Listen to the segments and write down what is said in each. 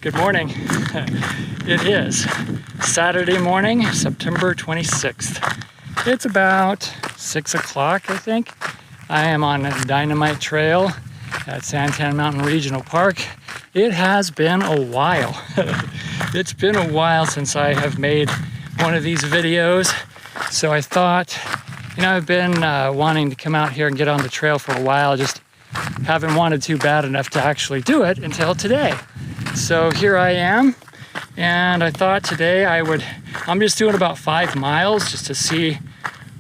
Good morning. It is Saturday morning, September 26th. It's about 6 o'clock, I think. I am on a Dynamite Trail at Santan Mountain Regional Park. It has been a while. It's been a while since I have made one of these videos. So I thought, I've been wanting to come out here and get on the trail for a while, just haven't wanted to bad enough to actually do it until today. So here I am, and I thought today I'm just doing about 5 miles just to see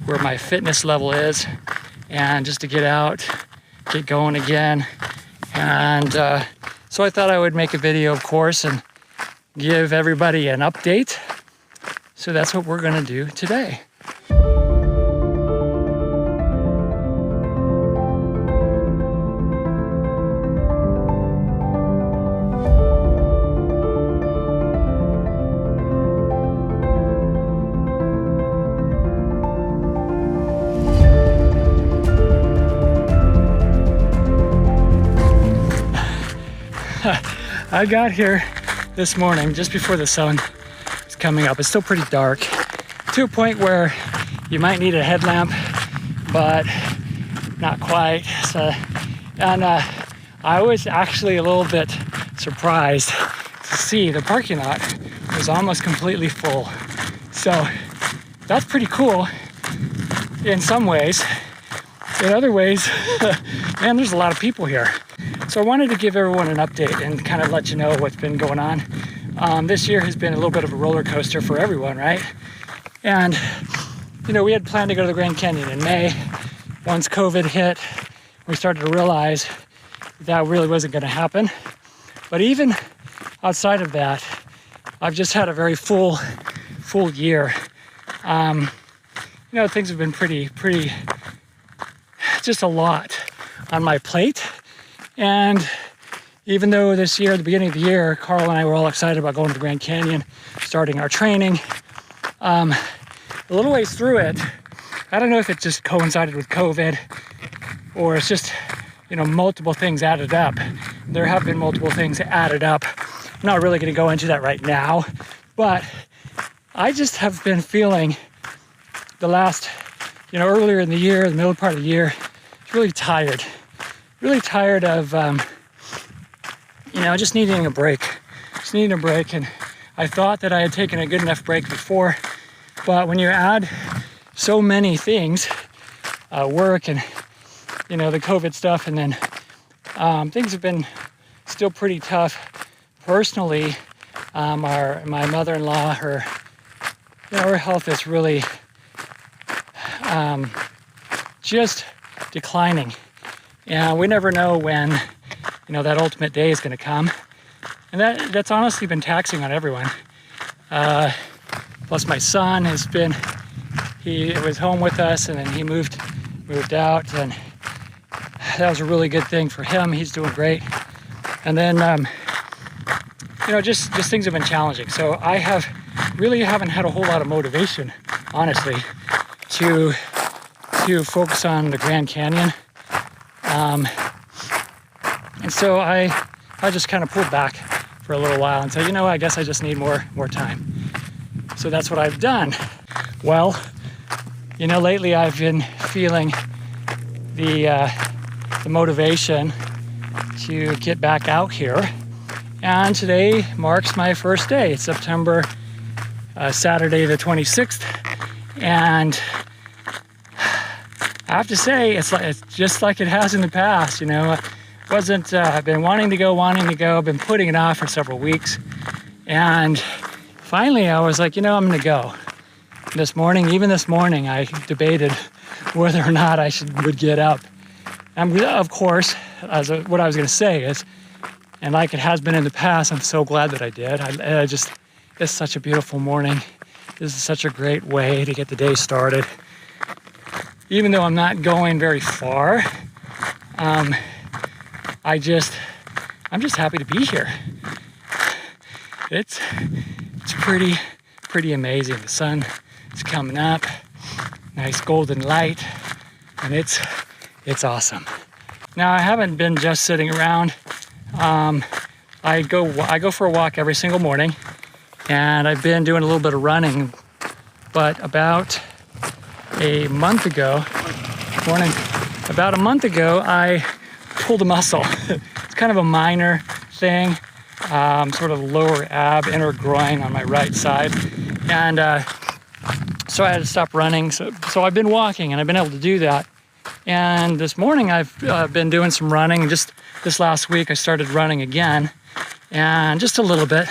where my fitness level is and just to get out, get going again. And so I thought I would make a video, of course, and give everybody an update. So that's what we're gonna do today. I got here this morning just before the sun is coming up. It's still pretty dark to a point where you might need a headlamp, but not quite. And I was actually a little bit surprised to see the parking lot was almost completely full. So that's pretty cool in some ways. In other ways, man, there's a lot of people here. So I wanted to give everyone an update and kind of let you know what's been going on. This year has been a little bit of a roller coaster for everyone, right? And, we had planned to go to the Grand Canyon in May. Once COVID hit, we started to realize that really wasn't going to happen. But even outside of that, I've just had a very full year. Things have been pretty, just a lot on my plate. And even though this year, at the beginning of the year, Carl and I were all excited about going to the Grand Canyon, starting our training, a little ways through it, I don't know if it just coincided with COVID or it's just, multiple things added up. There have been multiple things added up. I'm not really going to go into that right now, but I just have been feeling the last, earlier in the year, the middle part of the year, really tired of, just needing a break. And I thought that I had taken a good enough break before, but when you add so many things, work and, the COVID stuff, and then things have been still pretty tough. Personally, my mother-in-law, her health is really just declining. And we never know when, that ultimate day is going to come. And that's honestly been taxing on everyone. Plus my son he was home with us, and then he moved out, and that was a really good thing for him. He's doing great. And then, just things have been challenging. So I haven't had a whole lot of motivation, honestly, to focus on the Grand Canyon. And so I just kind of pulled back for a little while and said, I guess I just need more time. So that's what I've done. Well, lately I've been feeling the motivation to get back out here. And today marks my first day. It's Saturday the 26th. And I have to say, it's just like it has in the past, I've been wanting to go, I've been putting it off for several weeks. And finally I was like, I'm gonna go. Even this morning, I debated whether or not I would get up. And of course, what I was gonna say is, and like it has been in the past, I'm so glad that I did. It's such a beautiful morning. This is such a great way to get the day started. Even though I'm not going very far, I'm just happy to be here. It's pretty amazing. The sun is coming up, nice golden light, and it's awesome. Now I haven't been just sitting around. I go for a walk every single morning, and I've been doing a little bit of running, but about a month ago, I pulled a muscle. It's kind of a minor thing, sort of lower ab, inner groin on my right side, and so I had to stop running. So I've been walking, and I've been able to do that. And this morning I've been doing some running. Just this last week I started running again, and just a little bit,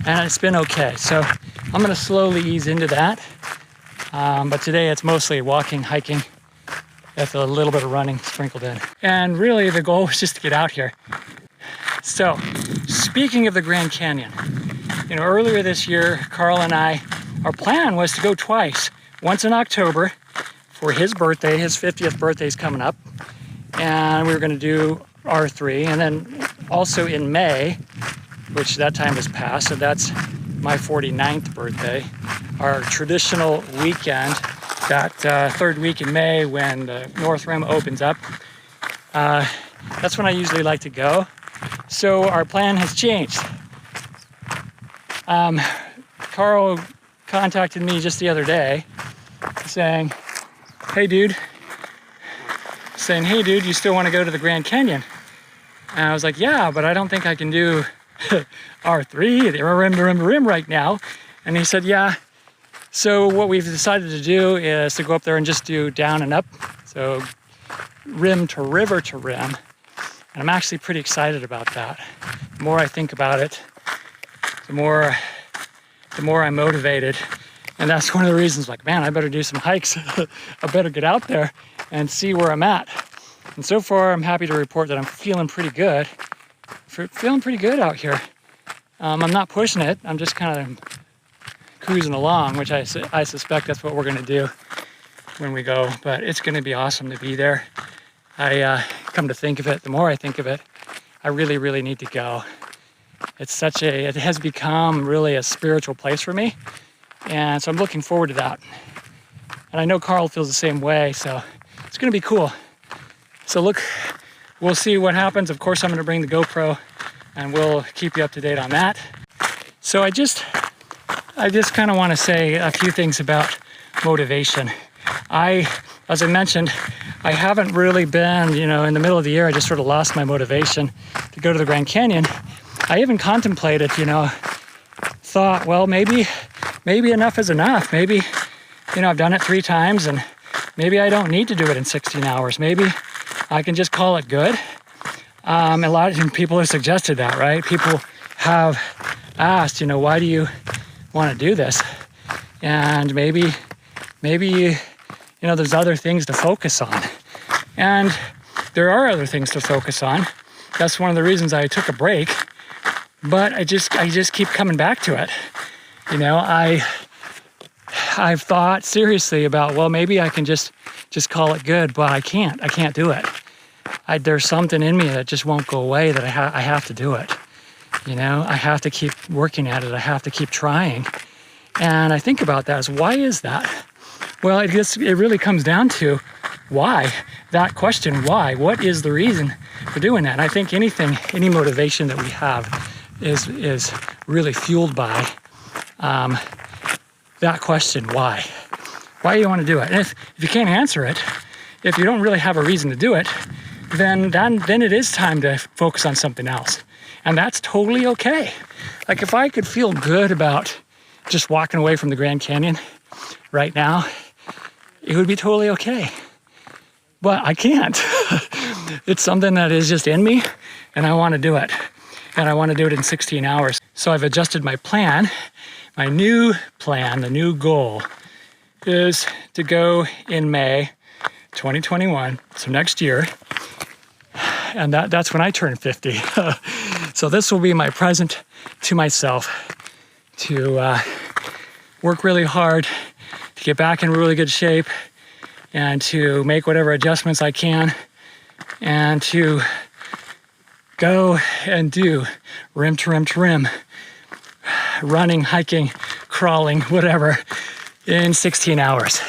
and it's been okay. So I'm going to slowly ease into that. But today it's mostly walking, hiking, with a little bit of running sprinkled in. And really the goal was just to get out here. So speaking of the Grand Canyon, earlier this year, Carl and I, our plan was to go twice. Once in October for his birthday, his 50th birthday is coming up, and we were going to do R3, and then also in May, which that time has passed, so that's my 49th birthday, our traditional weekend, that third week in May when the North Rim opens up. That's when I usually like to go. So our plan has changed. Carl contacted me just the other day saying, hey dude, you still want to go to the Grand Canyon? And I was like, yeah, but I don't think I can do R3, the rim right now. And he said, yeah. So what we've decided to do is to go up there and just do down and up. So rim to river to rim. And I'm actually pretty excited about that. The more I think about it, the more I'm motivated. And that's one of the reasons, like, man, I better do some hikes. I better get out there and see where I'm at. And so far, I'm happy to report that I'm feeling pretty good. Feeling pretty good out here. I'm not pushing it. I'm just kind of cruising along, which I suspect that's what we're going to do when we go. But it's going to be awesome to be there. I come to think of it, the more I think of it, I really, really need to go. It has become really a spiritual place for me. And so I'm looking forward to that. And I know Carl feels the same way, so it's going to be cool. So look, we'll see what happens. Of course, I'm going to bring the GoPro, and we'll keep you up to date on that. So I just kind of want to say a few things about motivation. As I mentioned, I haven't really been, in the middle of the year, I just sort of lost my motivation to go to the Grand Canyon. I even contemplated, thought, well, maybe enough is enough. Maybe, I've done it 3 times, and maybe I don't need to do it in 16 hours. Maybe I can just call it good. A lot of people have suggested that, right? People have asked, why do you want to do this? And maybe, there's other things to focus on. And there are other things to focus on. That's one of the reasons I took a break. But I just keep coming back to it. I've thought seriously about, well, maybe I can just call it good, but I can't do it. There's something in me that just won't go away, that I have to do it. I have to keep working at it. I have to keep trying. And I think about that as, why is that? Well, it really comes down to why. That question, why? What is the reason for doing that? And I think any motivation that we have is really fueled by that question, why? Why do you want to do it? And if you can't answer it, if you don't really have a reason to do it, then it is time to focus on something else. And that's totally okay. Like, if I could feel good about just walking away from the Grand Canyon right now, it would be totally okay. But I can't. It's something that is just in me, and I want to do it. And I want to do it in 16 hours. So I've adjusted my plan. My new plan, the new goal, is to go in May 2021, so next year. And that's when I turn 50. So this will be my present to myself, to work really hard, to get back in really good shape, and to make whatever adjustments I can, and to go and do rim to rim to rim, running, hiking, crawling, whatever, in 16 hours.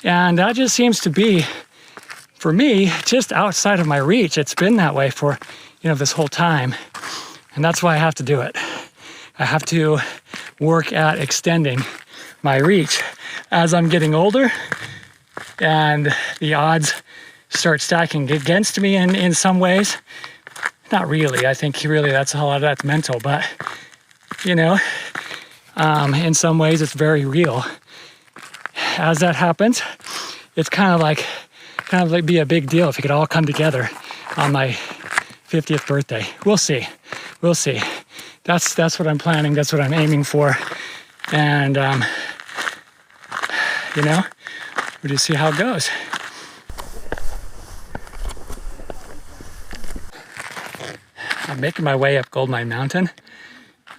And that just seems to be, for me, just outside of my reach. It's been that way for, this whole time. And that's why I have to do it. I have to work at extending my reach as I'm getting older and the odds start stacking against me in some ways. Not really. I think really that's a lot of that's mental, but you know, in some ways it's very real. As that happens, it's kind of like be a big deal if it could all come together on my 50th birthday. We'll see. We'll see. That's what I'm planning. That's what I'm aiming for. And, you know, we'll just see how it goes. I'm making my way up Goldmine Mountain.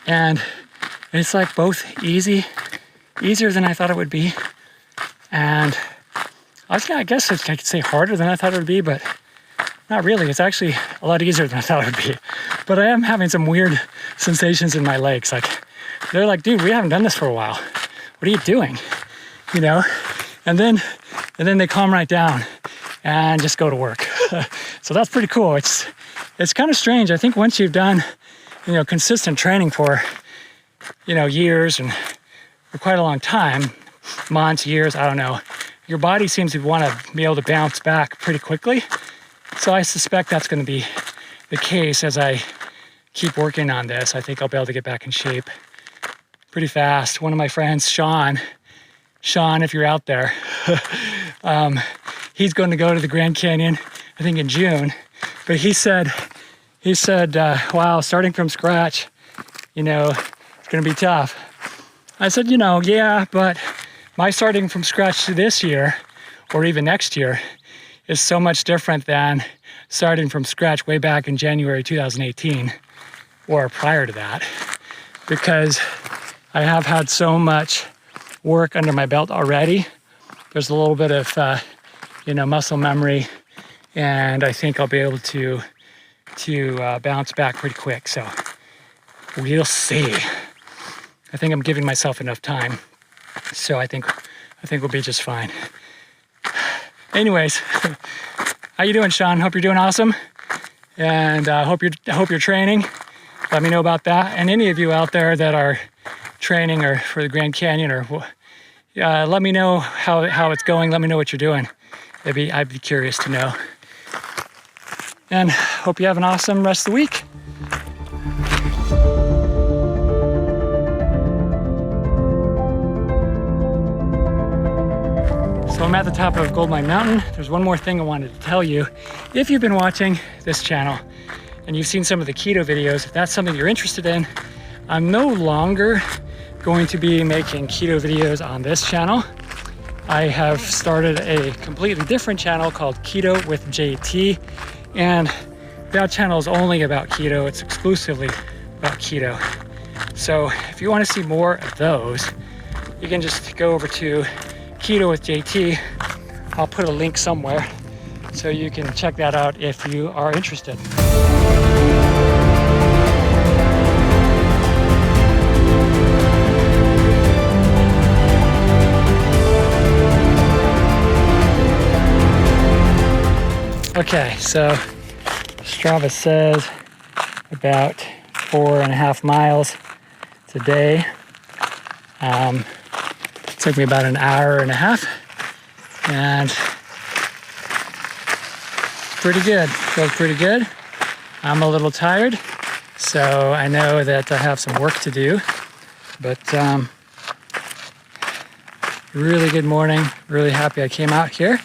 And it's like both easier than I thought it would be. And I guess I could say harder than I thought it would be, but not really. It's actually a lot easier than I thought it would be. But I am having some weird sensations in my legs. Like, they're like, dude, we haven't done this for a while. What are you doing? You know? And then they calm right down and just go to work. So that's pretty cool. It's kind of strange. I think once you've done, you know, consistent training for, you know, years and for quite a long time, months, years, I don't know, your body seems to want to be able to bounce back pretty quickly. So I suspect that's going to be the case as I keep working on this. I think I'll be able to get back in shape pretty fast. One of my friends, Sean, if you're out there, he's going to go to the Grand Canyon, I think in June. But he said, wow, starting from scratch, you know, it's going to be tough. I said, you know, yeah, but my starting from scratch this year, or even next year, is so much different than starting from scratch way back in January 2018 or prior to that, because I have had so much work under my belt already. There's a little bit of, you know, muscle memory, and I think I'll be able to bounce back pretty quick. So we'll see. I think I'm giving myself enough time, so I think we'll be just fine. Anyways, how you doing, Sean? Hope you're doing awesome, and hope you're training. Let me know about that. And any of you out there that are training or for the Grand Canyon, or let me know how it's going. Let me know what you're doing. I'd be curious to know. And hope you have an awesome rest of the week. So I'm at the top of Goldmine Mountain. There's one more thing I wanted to tell you. If you've been watching this channel and you've seen some of the keto videos, if that's something you're interested in, I'm no longer going to be making keto videos on this channel. I have started a completely different channel called Keto with JT, and that channel is only about keto. It's exclusively about keto. So if you want to see more of those, you can just go over to Keto with JT. I'll put a link somewhere so you can check that out if you are interested. Okay, so Strava says about 4.5 miles today. Took me about an hour and a half, and pretty good. Feels pretty good. I'm a little tired, so I know that I have some work to do, but really good morning. Really happy I came out here,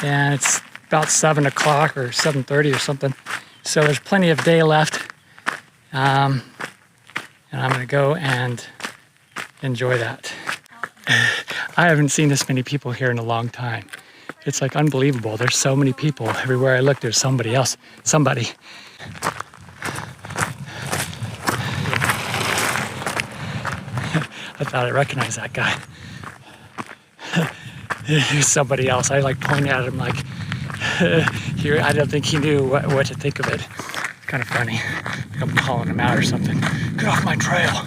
and it's about 7 o'clock or 7:30 or something, so there's plenty of day left, and I'm gonna go and enjoy that. I haven't seen this many people here in a long time. It's like unbelievable. There's so many people. Everywhere I look, there's somebody else. Somebody. I thought I recognized that guy. He's somebody else. I like pointed at him like, I don't think he knew what to think of it. It's kind of funny. Like I'm calling him out or something. Get off my trail.